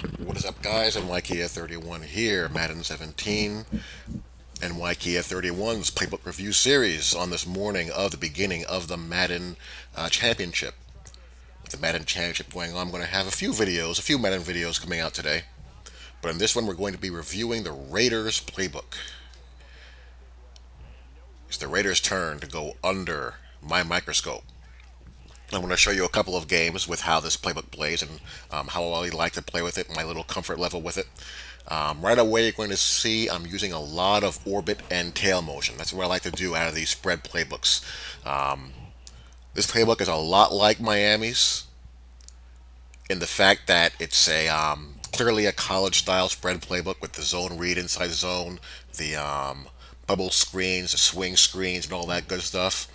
What is up, guys? NYKia31 here, Madden 17, NYKia31's Playbook Review Series on this morning of the beginning of the Madden Championship. With the Madden Championship going on, I'm going to have a few Madden videos coming out today. But in this one, we're going to be reviewing the Raiders Playbook. It's the Raiders' turn to go under my microscope. I'm going to show you a couple of games with how this playbook plays and how I like to play with it, my little comfort level with it. Right away, you're going to see I'm using a lot of orbit and tail motion. That's what I like to do out of these spread playbooks. Um, this playbook is a lot like Miami's in the fact that it's a clearly a college-style spread playbook with the zone read inside the zone, the bubble screens, the swing screens, and all that good stuff.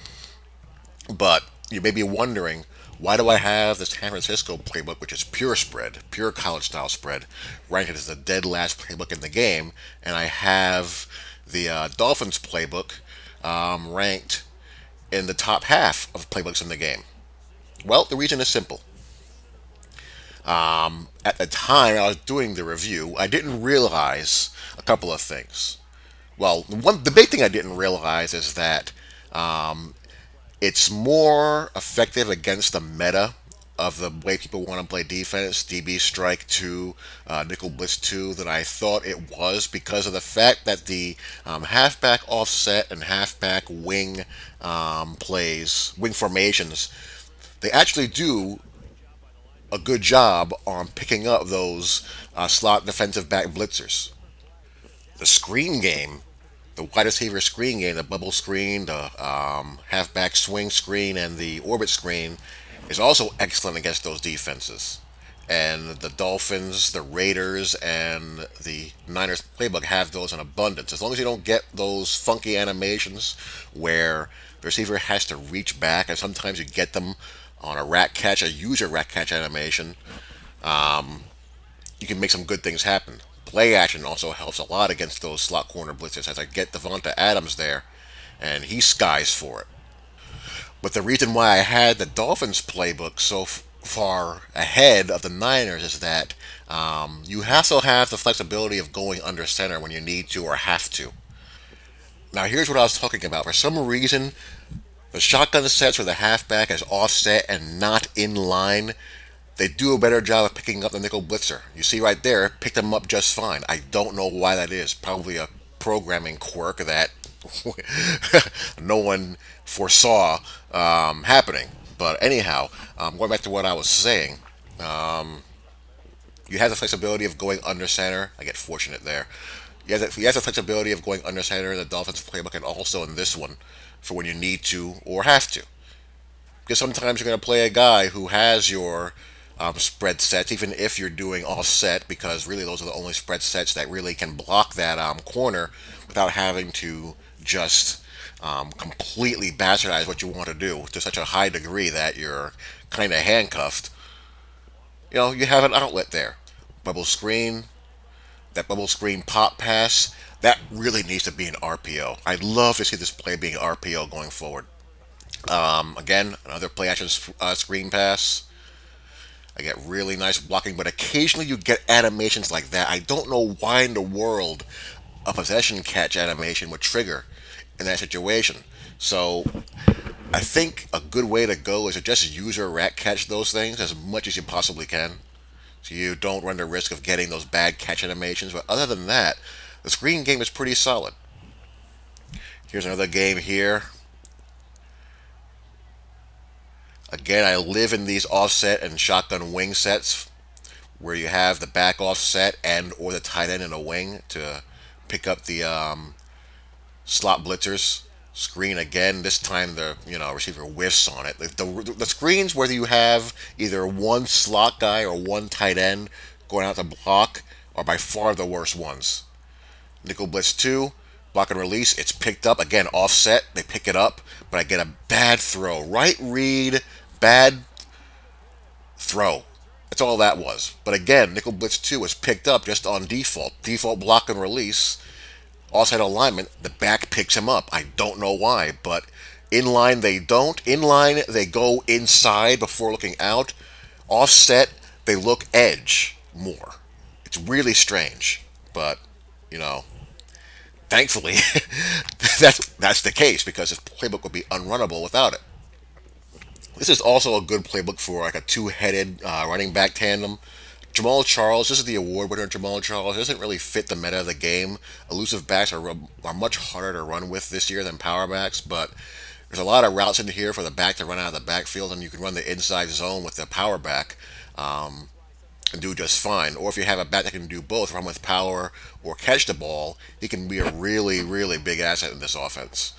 But you may be wondering, why do I have the San Francisco playbook, which is pure spread, pure college style spread, ranked as the dead last playbook in the game, and I have the Dolphins playbook ranked in the top half of playbooks in the game? Well, the reason is simple. At the time I was doing the review, I didn't realize a couple of things. Well, the big thing I didn't realize is that it's more effective against the meta of the way people want to play defense, DB strike 2, nickel blitz 2, than I thought it was, because of the fact that the halfback offset and halfback wing wing formations, they actually do a good job on picking up those slot defensive back blitzers. The screen game, the wide receiver screen game, the bubble screen, the halfback swing screen, and the orbit screen is also excellent against those defenses. And the Dolphins, the Raiders, and the Niners playbook have those in abundance. As long as you don't get those funky animations where the receiver has to reach back, and sometimes you get them on a rat catch, a user rat catch animation, you can make some good things happen. Play action also helps a lot against those slot corner blitzers, as I get Devonta Adams there, and he skies for it. But the reason why I had the Dolphins playbook so far ahead of the Niners is that you also have the flexibility of going under center when you need to or have to. Now, here's what I was talking about. For some reason, the shotgun sets where the halfback is offset and not in line, they do a better job of picking up the nickel blitzer. You see right there, picked them up just fine. I don't know why that is. Probably a programming quirk that no one foresaw happening. But anyhow, going back to what I was saying, you have the flexibility of going under center. I get fortunate there. You have the flexibility of going under center in the Dolphins playbook, and also in this one for when you need to or have to. Because sometimes you're going to play a guy who has your spread sets, even if you're doing offset, because really those are the only spread sets that really can block that corner without having to just completely bastardize what you want to do to such a high degree that you're kind of handcuffed. You know, you have an outlet there. Bubble screen, that bubble screen pop pass, that really needs to be an RPO. I'd love to see this play being RPO going forward. Again, another play action screen pass. I get really nice blocking, but occasionally you get animations like that. I don't know why in the world a possession catch animation would trigger in that situation. So I think a good way to go is to just user rat catch those things as much as you possibly can, so you don't run the risk of getting those bad catch animations. But other than that, the screen game is pretty solid. Here's another game here. Again, I live in these offset and shotgun wing sets where you have the back offset and or the tight end in a wing to pick up the slot blitzers. Screen again. This time the receiver whiffs on it. The screens where you have either one slot guy or one tight end going out to block are by far the worst ones. Nickel blitz 2, block and release. It's picked up again, offset. They pick it up, but I get a bad throw. Right read, bad throw. That's all that was. But again, nickel blitz 2 was picked up just on default. Default block and release. Offside alignment, the back picks him up. I don't know why, but in line they don't. In line they go inside before looking out. Offset, they look edge more. It's really strange, but you know, thankfully, that's the case because this playbook would be unrunnable without it. This is also a good playbook for like a two-headed running back tandem. Jamal Charles, this is the award winner. Jamal Charles doesn't really fit the meta of the game. Elusive backs are much harder to run with this year than power backs, but there's a lot of routes in here for the back to run out of the backfield, and you can run the inside zone with the power back and do just fine. Or if you have a back that can do both, run with power or catch the ball, he can be a really, really big asset in this offense.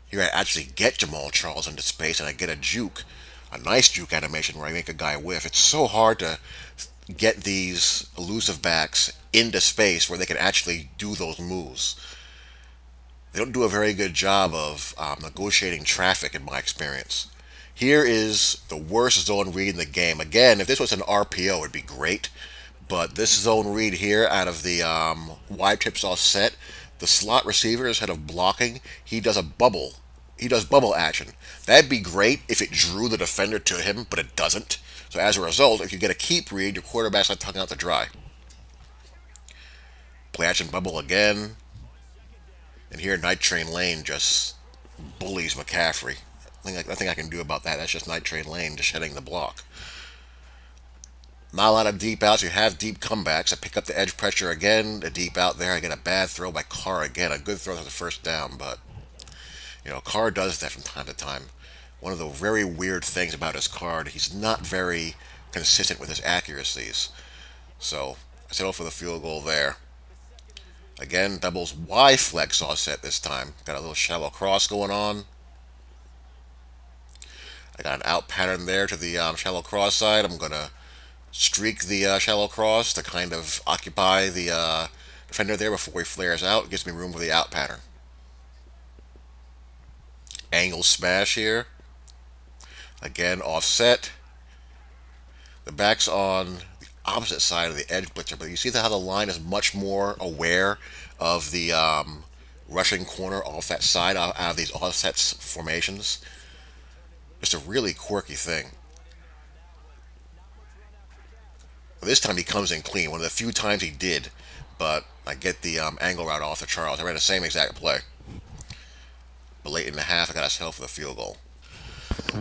Here I actually get Jamal Charles into space and I get a nice juke animation where I make a guy whiff. It's so hard to get these elusive backs into space where they can actually do those moves. They don't do a very good job of negotiating traffic in my experience. Here is the worst zone read in the game. Again, if this was an RPO, it'd be great. But this zone read here out of the wide trips offset, the slot receiver, instead of blocking, he does a bubble. He does bubble action. That'd be great if it drew the defender to him, but it doesn't. So as a result, if you get a keep read, your quarterback's not tugging out to dry. Play action bubble again. And here, Night Train Lane just bullies McCaffrey. Nothing I can do about that. That's just Night Train Lane just shedding the block. Not a lot of deep outs. You have deep comebacks. I pick up the edge pressure again. A deep out there. I get a bad throw by Carr again. A good throw to the first down, but Carr does that from time to time. One of the very weird things about his card, he's not very consistent with his accuracies. So I settle for the field goal there. Again, doubles Y flex offset this time. Got a little shallow cross going on. I got an out pattern there to the shallow cross side. I'm going to streak the shallow cross to kind of occupy the defender there before he flares out. It gives me room for the out pattern. Angle smash here. Again, offset. The back's on the opposite side of the edge blitzer, but you see how the line is much more aware of the rushing corner off that side out of these offsets formations. Just a really quirky thing. This time he comes in clean. One of the few times he did, but I get the angle route off to Charles. I ran the same exact play. But late in the half, I got us held for the field goal.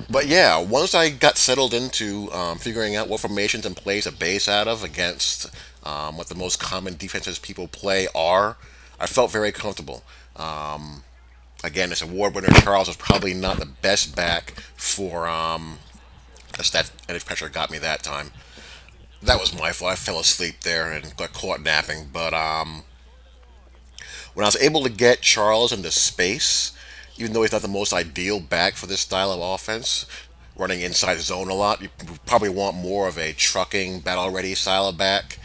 But yeah, once I got settled into figuring out what formations and plays to base out of against what the most common defenses people play are, I felt very comfortable. Again, this award winner Charles was probably not the best back for that edge pressure got me that time. That was my fault. I fell asleep there and got caught napping. But when I was able to get Charles into space, even though he's not the most ideal back for this style of offense, running inside zone a lot, you probably want more of a trucking battle ready style of back.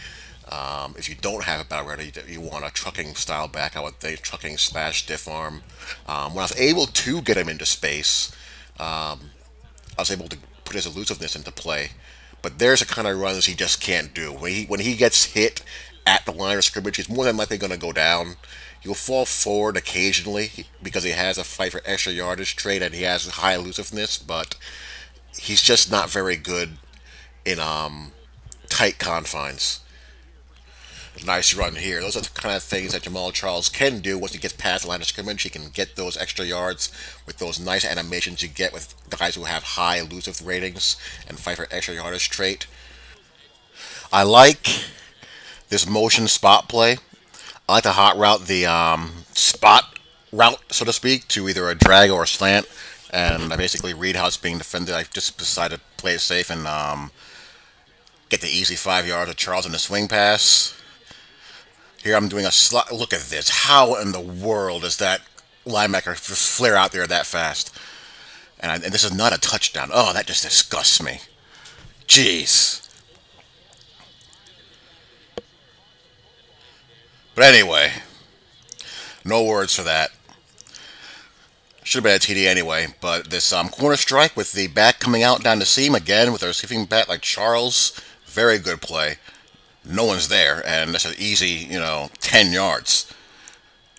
If you don't have a battle ready, you want a trucking style back. I would think trucking slash stiff arm. When I was able to get him into space, I was able to put his elusiveness into play. But there's a kind of runs he just can't do. When he gets hit at the line of scrimmage, he's more than likely going to go down. He'll fall forward occasionally because he has a fight for extra yardage trait and he has high elusiveness, but he's just not very good in tight confines. Nice run here. Those are the kind of things that Jamal Charles can do once he gets past the line of scrimmage. He can get those extra yards with those nice animations you get with guys who have high elusive ratings and fight for extra yardage trait. I like this motion spot play. I like to hot route the spot route, so to speak, to either a drag or a slant, and I basically read how it's being defended. I just decided to play it safe and get the easy 5 yards of Charles in the swing pass. Here I'm doing a slot. Look at this. How in the world does that linebacker flare out there that fast? And this is not a touchdown. Oh, that just disgusts me. Jeez. But anyway, no words for that. Should have been a TD anyway, but this corner strike with the back coming out down the seam again with a receiving back like Charles, very good play. No one's there, and that's an easy, 10 yards.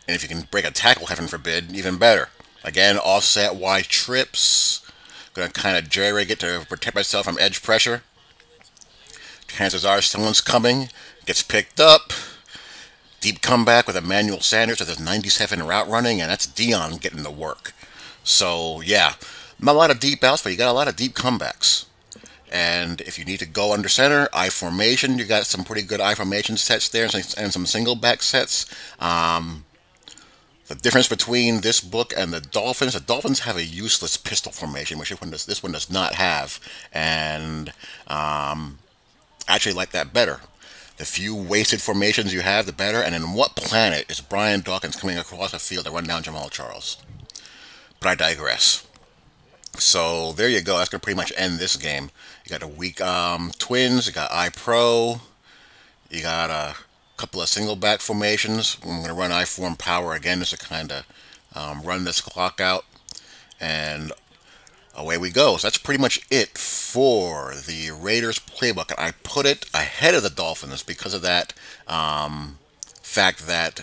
And if you can break a tackle, heaven forbid, even better. Again, offset wide trips. Gonna kind of jerry rig it to protect myself from edge pressure. Chances are someone's coming, gets picked up, deep comeback with Emmanuel Sanders that does 97 route running, and that's Dion getting the work. So yeah, not a lot of deep outs, but you got a lot of deep comebacks. And if you need to go under center, I formation, you got some pretty good I formation sets there and some single back sets. The difference between this book and the Dolphins have a useless pistol formation, which this one does not have. And I actually like that better. The few wasted formations you have, the better. And in what planet is Brian Dawkins coming across the field to run down Jamal Charles? But I digress. So there you go. That's going to pretty much end this game. You got a weak Twins. You got I Pro. You got a couple of single back formations. I'm going to run I form power again just to kind of run this clock out. And away we go. So that's pretty much it for the Raiders playbook. I put it ahead of the Dolphins because of that fact that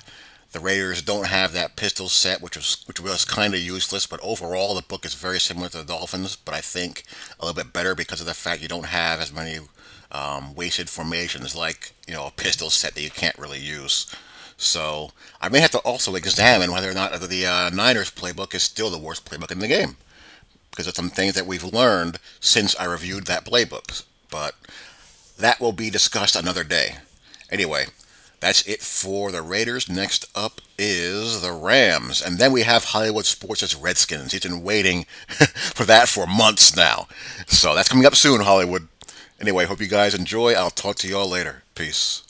the Raiders don't have that pistol set, which was kind of useless. But overall, the book is very similar to the Dolphins, but I think a little bit better because of the fact you don't have as many wasted formations like a pistol set that you can't really use. So I may have to also examine whether or not the Niners playbook is still the worst playbook in the game because of some things that we've learned since I reviewed that playbook. But that will be discussed another day. Anyway, that's it for the Raiders. Next up is the Rams. And then we have Hollywood Sports' Redskins. He's been waiting for that for months now. So that's coming up soon, Hollywood. Anyway, hope you guys enjoy. I'll talk to you all later. Peace.